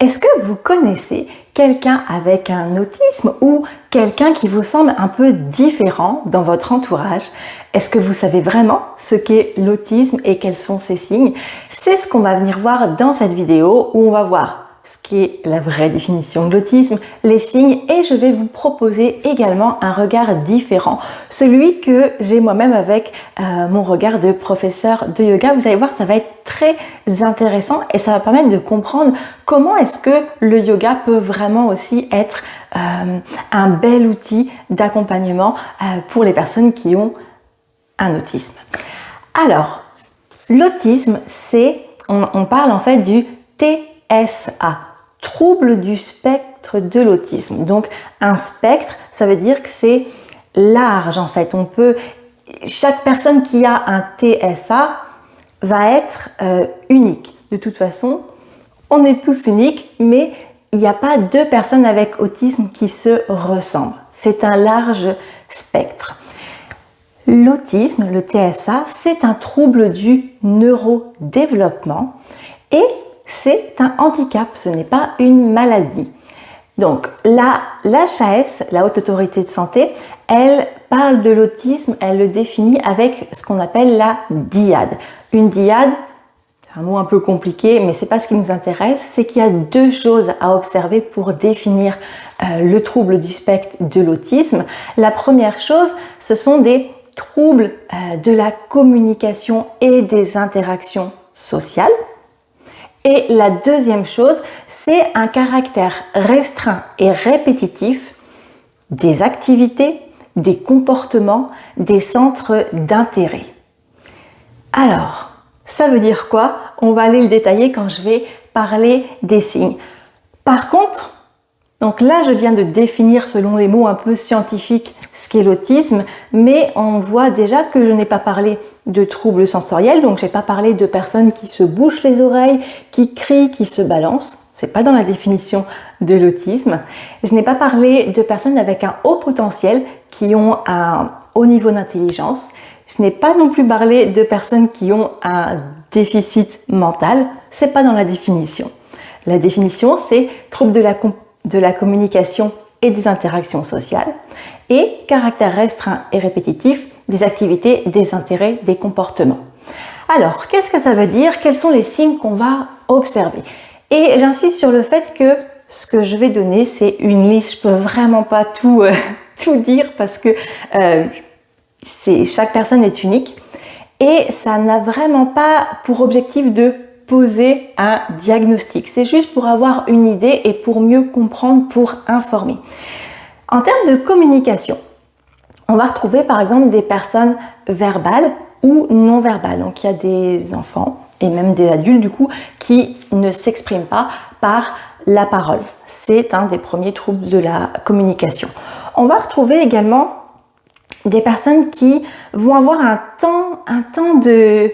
Est-ce que vous connaissez quelqu'un avec un autisme ou quelqu'un qui vous semble un peu différent dans votre entourage? Est-ce que vous savez vraiment ce qu'est l'autisme et quels sont ses signes? C'est ce qu'on va venir voir dans cette vidéo où on va voir ce qui est la vraie définition de l'autisme, les signes, et je vais vous proposer également un regard différent, celui que j'ai moi-même avec mon regard de professeur de yoga. Vous allez voir, ça va être très intéressant et ça va permettre de comprendre comment est-ce que le yoga peut vraiment aussi être un bel outil d'accompagnement pour les personnes qui ont un autisme. Alors, l'autisme, on parle en fait du TSA, trouble du spectre de l'autisme. Donc un spectre, ça veut dire que c'est large en fait. Chaque personne qui a un TSA va être unique. De toute façon, on est tous uniques, mais il n'y a pas deux personnes avec autisme qui se ressemblent. C'est un large spectre. L'autisme, le TSA, c'est un trouble du neurodéveloppement et c'est un handicap, ce n'est pas une maladie. Donc l'HAS, la Haute Autorité de Santé, elle parle de l'autisme, elle le définit avec ce qu'on appelle la dyade. Une dyade, c'est un mot un peu compliqué, mais c'est pas ce qui nous intéresse, c'est qu'il y a deux choses à observer pour définir le trouble du spectre de l'autisme. La première chose, ce sont des troubles de la communication et des interactions sociales. Et la deuxième chose, c'est un caractère restreint et répétitif des activités, des comportements, des centres d'intérêt. Alors, ça veut dire quoi? On va aller le détailler quand je vais parler des signes. Par contre, donc là, je viens de définir selon les mots un peu scientifiques ce qu'est l'autisme, mais on voit déjà que je n'ai pas parlé de troubles sensoriels, donc je n'ai pas parlé de personnes qui se bouchent les oreilles, qui crient, qui se balancent. C'est pas dans la définition de l'autisme. Je n'ai pas parlé de personnes avec un haut potentiel qui ont un haut niveau d'intelligence. Je n'ai pas non plus parlé de personnes qui ont un déficit mental. C'est pas dans la définition. La définition, c'est trouble de la communication et des interactions sociales et caractère restreint et répétitif des activités, des intérêts, des comportements. Alors, qu'est-ce que ça veut dire? Quels sont les signes qu'on va observer? Et j'insiste sur le fait que ce que je vais donner, c'est une liste. Je peux vraiment pas tout dire parce que chaque personne est unique et ça n'a vraiment pas pour objectif de poser un diagnostic. C'est juste pour avoir une idée et pour mieux comprendre, pour informer. En termes de communication, on va retrouver par exemple des personnes verbales ou non verbales. Donc il y a des enfants et même des adultes du coup qui ne s'expriment pas par la parole. C'est un des premiers troubles de la communication. On va retrouver également des personnes qui vont avoir un temps de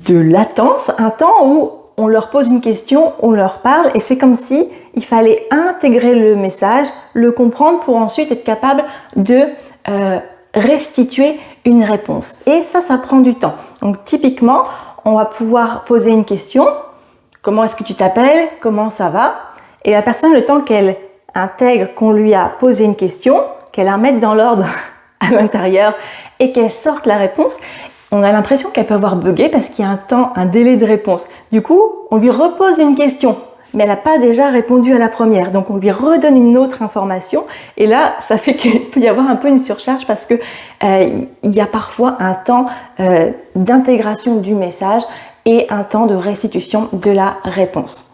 latence, un temps où on leur pose une question, on leur parle et c'est comme si il fallait intégrer le message, le comprendre pour ensuite être capable de restituer une réponse. Et ça prend du temps. Donc typiquement, on va pouvoir poser une question. Comment est-ce que tu t'appelles? Comment ça va? Et la personne, le temps qu'elle intègre qu'on lui a posé une question, qu'elle la remette dans l'ordre à l'intérieur et qu'elle sorte la réponse, on a l'impression qu'elle peut avoir bugué parce qu'il y a un délai de réponse. Du coup, on lui repose une question, mais elle n'a pas déjà répondu à la première. Donc, on lui redonne une autre information. Et là, ça fait qu'il peut y avoir un peu une surcharge parce que il y a parfois un temps d'intégration du message et un temps de restitution de la réponse.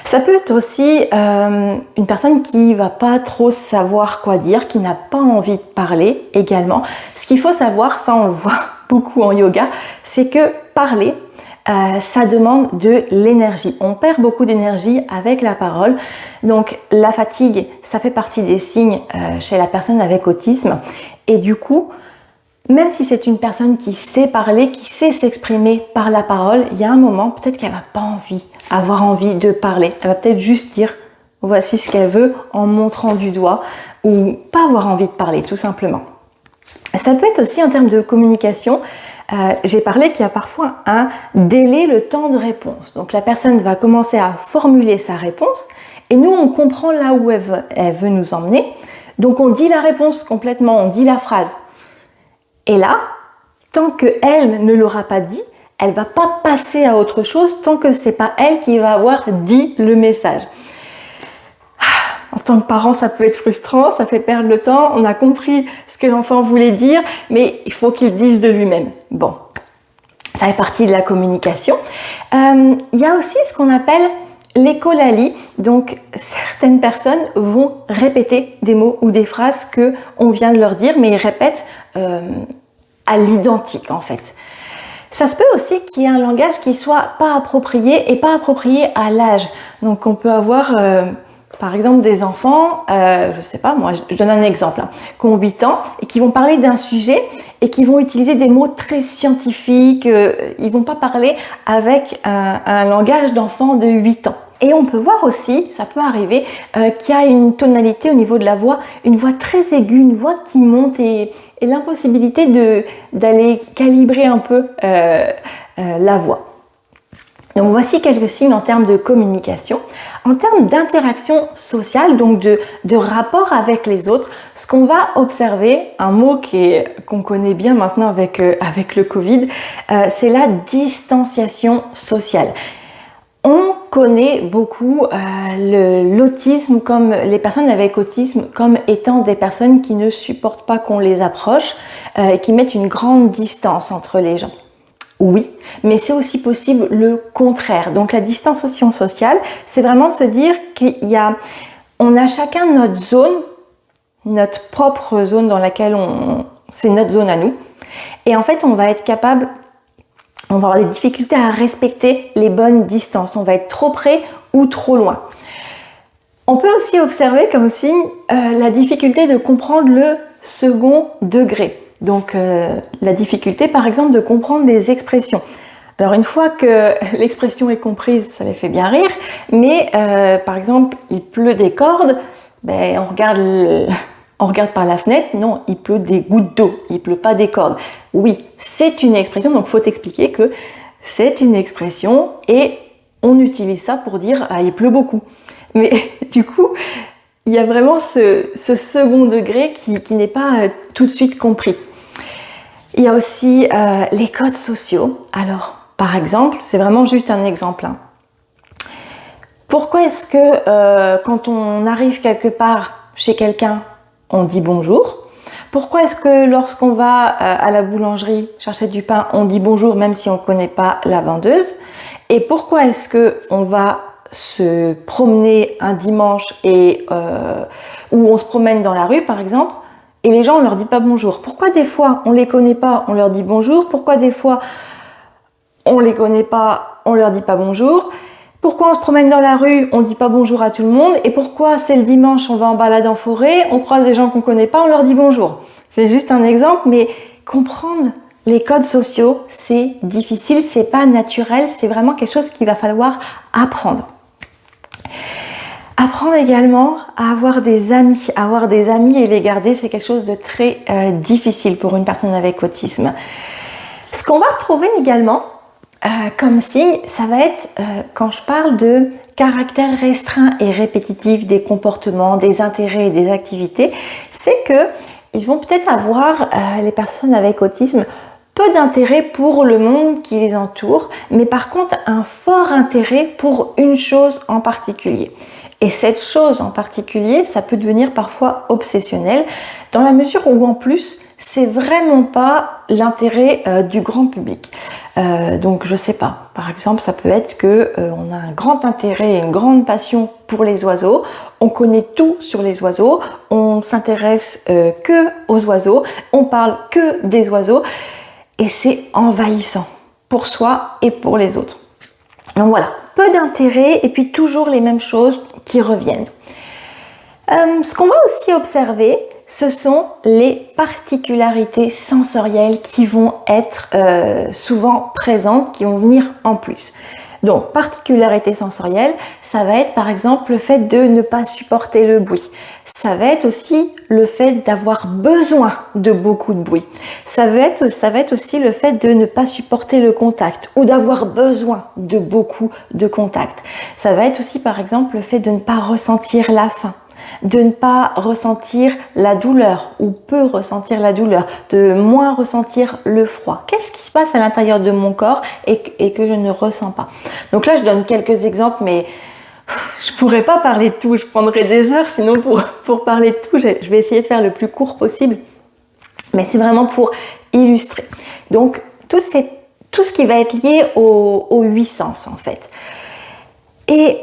Ça peut être aussi une personne qui va pas trop savoir quoi dire, qui n'a pas envie de parler également. Ce qu'il faut savoir, ça on le voit beaucoup en yoga, c'est que parler, ça demande de l'énergie. On perd beaucoup d'énergie avec la parole. Donc la fatigue, ça fait partie des signes chez la personne avec autisme. Et du coup, même si c'est une personne qui sait parler, qui sait s'exprimer par la parole, il y a un moment, peut-être qu'elle va pas avoir envie de parler. Elle va peut-être juste dire voici ce qu'elle veut en montrant du doigt ou pas avoir envie de parler tout simplement. Ça peut être aussi en termes de communication, J'ai parlé qu'il y a parfois un délai, le temps de réponse. Donc la personne va commencer à formuler sa réponse et nous on comprend là où elle veut nous emmener. Donc on dit la réponse complètement, on dit la phrase. Et là, tant qu'elle ne l'aura pas dit, elle ne va pas passer à autre chose tant que ce n'est pas elle qui va avoir dit le message. En tant que parent, ça peut être frustrant, ça fait perdre le temps, on a compris ce que l'enfant voulait dire, mais il faut qu'il dise de lui-même. Bon, ça fait partie de la communication. Il y a aussi ce qu'on appelle l'écholalie. Donc, certaines personnes vont répéter des mots ou des phrases qu'on vient de leur dire, mais ils répètent à l'identique en fait. Ça se peut aussi qu'il y ait un langage qui soit pas approprié et pas approprié à l'âge. Donc, on peut avoir... par exemple, des enfants, je sais pas, moi je donne un exemple, qui ont 8 ans et qui vont parler d'un sujet et qui vont utiliser des mots très scientifiques, ils vont pas parler avec un langage d'enfant de 8 ans. Et on peut voir aussi, ça peut arriver, qu'il y a une tonalité au niveau de la voix, une voix très aiguë, une voix qui monte et l'impossibilité d'aller calibrer un peu la voix. Donc voici quelques signes en termes de communication. En termes d'interaction sociale, donc de rapport avec les autres, ce qu'on va observer, un mot qu'on connaît bien maintenant avec le Covid, c'est la distanciation sociale. On connaît beaucoup l'autisme, comme les personnes avec autisme, comme étant des personnes qui ne supportent pas qu'on les approche, qui mettent une grande distance entre les gens. Oui, mais c'est aussi possible le contraire. Donc la distanciation sociale, c'est vraiment se dire on a chacun notre zone, notre propre zone dans laquelle c'est notre zone à nous. Et en fait, on va avoir des difficultés à respecter les bonnes distances. On va être trop près ou trop loin. On peut aussi observer comme signe la difficulté de comprendre le second degré. Donc la difficulté par exemple de comprendre des expressions. Alors une fois que l'expression est comprise, ça les fait bien rire, mais par exemple il pleut des cordes, on regarde par la fenêtre, non, il pleut des gouttes d'eau, il pleut pas des cordes. Oui, c'est une expression, donc il faut expliquer que c'est une expression et on utilise ça pour dire il pleut beaucoup. Mais du coup, il y a vraiment ce second degré qui n'est pas tout de suite compris. Il y a aussi les codes sociaux. Alors, par exemple, c'est vraiment juste un exemple. Pourquoi est-ce que quand on arrive quelque part chez quelqu'un, on dit bonjour? Pourquoi est-ce que lorsqu'on va à la boulangerie chercher du pain, on dit bonjour même si on ne connaît pas la vendeuse? Et pourquoi est-ce qu'on va se promener un dimanche où on se promène dans la rue par exemple et les gens on leur dit pas bonjour? Pourquoi des fois on les connaît pas, on leur dit bonjour? Pourquoi des fois on les connaît pas, on leur dit pas bonjour? Pourquoi on se promène dans la rue, on dit pas bonjour à tout le monde? Et pourquoi c'est le dimanche, on va en balade en forêt, on croise des gens qu'on connaît pas, on leur dit bonjour? C'est juste un exemple, mais comprendre les codes sociaux, c'est difficile, c'est pas naturel, c'est vraiment quelque chose qu'il va falloir apprendre. Apprendre également à avoir des amis et les garder, c'est quelque chose de très difficile pour une personne avec autisme. Ce qu'on va retrouver également comme signe, ça va être quand je parle de caractère restreint et répétitif des comportements, des intérêts et des activités, c'est que ils vont peut-être avoir, les personnes avec autisme, peu d'intérêt pour le monde qui les entoure, mais par contre un fort intérêt pour une chose en particulier. Et cette chose en particulier, ça peut devenir parfois obsessionnel, dans la mesure où en plus, c'est vraiment pas l'intérêt du grand public. Donc je sais pas, par exemple ça peut être que on a un grand intérêt et une grande passion pour les oiseaux, on connaît tout sur les oiseaux, on s'intéresse que aux oiseaux, on parle que des oiseaux et c'est envahissant pour soi et pour les autres. Donc voilà, peu d'intérêt et puis toujours les mêmes choses qui reviennent. Ce qu'on va aussi observer, ce sont les particularités sensorielles qui vont être souvent présentes, qui vont venir en plus. Donc, particularité sensorielle, ça va être par exemple le fait de ne pas supporter le bruit. Ça va être aussi le fait d'avoir besoin de beaucoup de bruit. Ça va être aussi le fait de ne pas supporter le contact ou d'avoir besoin de beaucoup de contact. Ça va être aussi par exemple le fait de ne pas ressentir la faim, de ne pas ressentir la douleur ou peu ressentir la douleur, de moins ressentir le froid. Qu'est-ce qui se passe à l'intérieur de mon corps et que je ne ressens pas? Donc là, je donne quelques exemples, mais je pourrais pas parler de tout, je prendrais des heures sinon pour parler de tout. Je vais essayer de faire le plus court possible, mais c'est vraiment pour illustrer. Donc, tout ce qui va être lié aux 8 sens, en fait. Et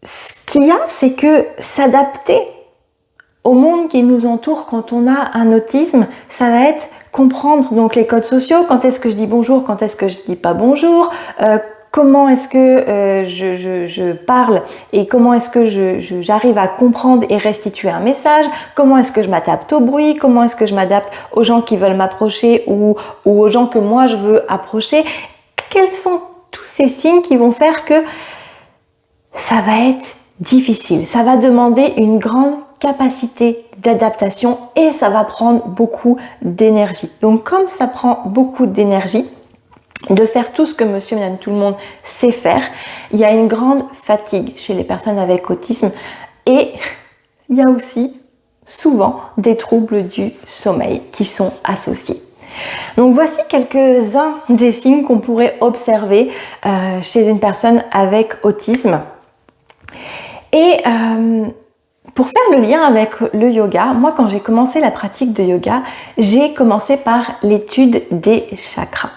ce qu'il y a, c'est que s'adapter au monde qui nous entoure quand on a un autisme, ça va être comprendre donc les codes sociaux, quand est-ce que je dis bonjour, quand est-ce que je dis pas bonjour, comment est-ce que je parle et comment est-ce que j'arrive à comprendre et restituer un message, comment est-ce que je m'adapte au bruit, comment est-ce que je m'adapte aux gens qui veulent m'approcher ou aux gens que moi je veux approcher. Quels sont tous ces signes qui vont faire que ça va être difficile, ça va demander une grande capacité d'adaptation et ça va prendre beaucoup d'énergie. Donc comme ça prend beaucoup d'énergie de faire tout ce que monsieur et madame tout le monde sait faire, il y a une grande fatigue chez les personnes avec autisme et il y a aussi souvent des troubles du sommeil qui sont associés. Donc voici quelques-uns des signes qu'on pourrait observer chez une personne avec autisme. Et pour faire le lien avec le yoga, moi quand j'ai commencé la pratique de yoga, j'ai commencé par l'étude des chakras.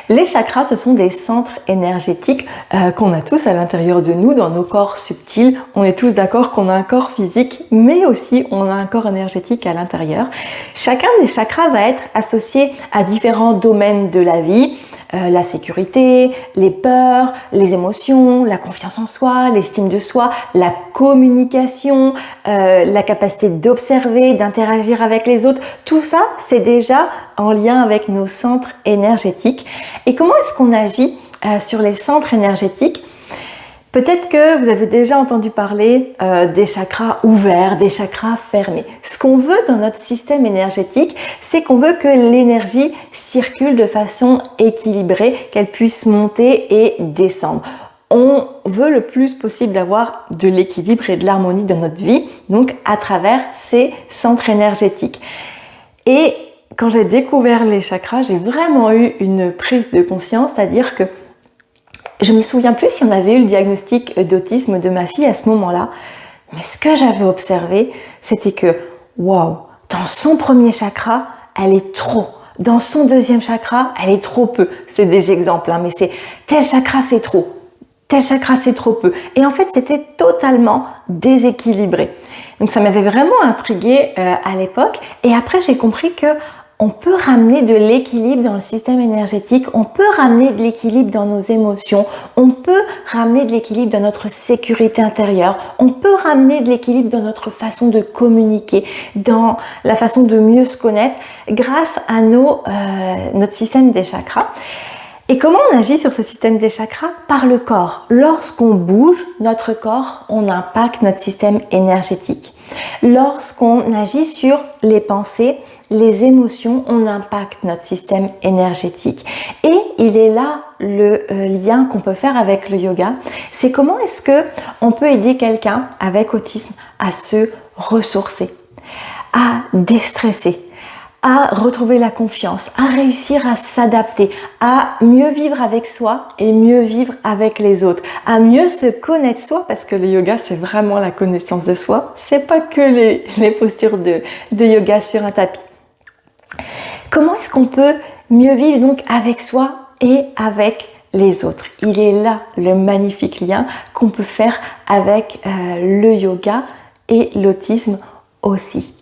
Les chakras, ce sont des centres énergétiques qu'on a tous à l'intérieur de nous, dans nos corps subtils. On est tous d'accord qu'on a un corps physique, mais aussi on a un corps énergétique à l'intérieur. Chacun des chakras va être associé à différents domaines de la vie. La sécurité, les peurs, les émotions, la confiance en soi, l'estime de soi, la communication, la capacité d'observer, d'interagir avec les autres. Tout ça, c'est déjà en lien avec nos centres énergétiques. Et comment est-ce qu'on agit sur les centres énergétiques ? Peut-être que vous avez déjà entendu parler des chakras ouverts, des chakras fermés. Ce qu'on veut dans notre système énergétique, c'est qu'on veut que l'énergie circule de façon équilibrée, qu'elle puisse monter et descendre. On veut le plus possible d'avoir de l'équilibre et de l'harmonie dans notre vie, donc à travers ces centres énergétiques. Et quand j'ai découvert les chakras, j'ai vraiment eu une prise de conscience, c'est-à-dire que je me souviens plus si on avait eu le diagnostic d'autisme de ma fille à ce moment-là, mais ce que j'avais observé, c'était que, waouh, dans son premier chakra, elle est trop. Dans son deuxième chakra, elle est trop peu. C'est des exemples, hein, mais c'est tel chakra c'est trop, tel chakra c'est trop peu. Et en fait, c'était totalement déséquilibré. Donc ça m'avait vraiment intriguée à l'époque. Et après, j'ai compris que on peut ramener de l'équilibre dans le système énergétique, on peut ramener de l'équilibre dans nos émotions, on peut ramener de l'équilibre dans notre sécurité intérieure, on peut ramener de l'équilibre dans notre façon de communiquer, dans la façon de mieux se connaître grâce à notre système des chakras. Et comment on agit sur ce système des chakras? Par le corps. Lorsqu'on bouge notre corps, on impacte notre système énergétique. Lorsqu'on agit sur les pensées, les émotions, on impacte notre système énergétique. Et il est là le lien qu'on peut faire avec le yoga. C'est comment est-ce que on peut aider quelqu'un avec autisme à se ressourcer, à déstresser, à retrouver la confiance, à réussir à s'adapter, à mieux vivre avec soi et mieux vivre avec les autres, à mieux se connaître soi, parce que le yoga, c'est vraiment la connaissance de soi. C'est pas que les postures de yoga sur un tapis. Comment est-ce qu'on peut mieux vivre donc avec soi et avec les autres? Il est là le magnifique lien qu'on peut faire avec le yoga et l'autisme aussi.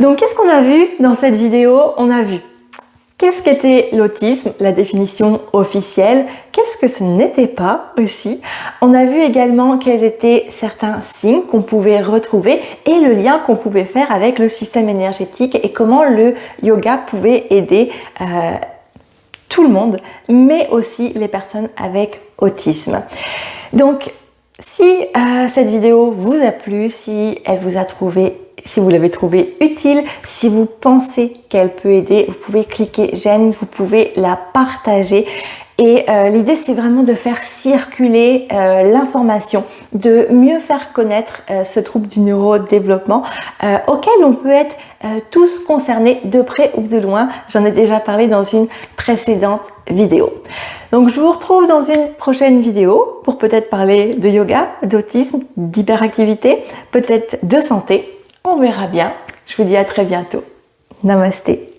Donc qu'est-ce qu'on a vu dans cette vidéo? On a vu qu'est-ce qu'était l'autisme, la définition officielle, qu'est-ce que ce n'était pas aussi. On a vu également quels étaient certains signes qu'on pouvait retrouver et le lien qu'on pouvait faire avec le système énergétique et comment le yoga pouvait aider tout le monde, mais aussi les personnes avec autisme. Donc, si cette vidéo vous a plu, si vous l'avez trouvée utile, si vous pensez qu'elle peut aider, vous pouvez cliquer j'aime, vous pouvez la partager. Et l'idée, c'est vraiment de faire circuler l'information, de mieux faire connaître ce trouble du neurodéveloppement auquel on peut être tous concernés de près ou de loin. J'en ai déjà parlé dans une précédente vidéo. Donc je vous retrouve dans une prochaine vidéo pour peut-être parler de yoga, d'autisme, d'hyperactivité, peut-être de santé. On verra bien. Je vous dis à très bientôt. Namasté.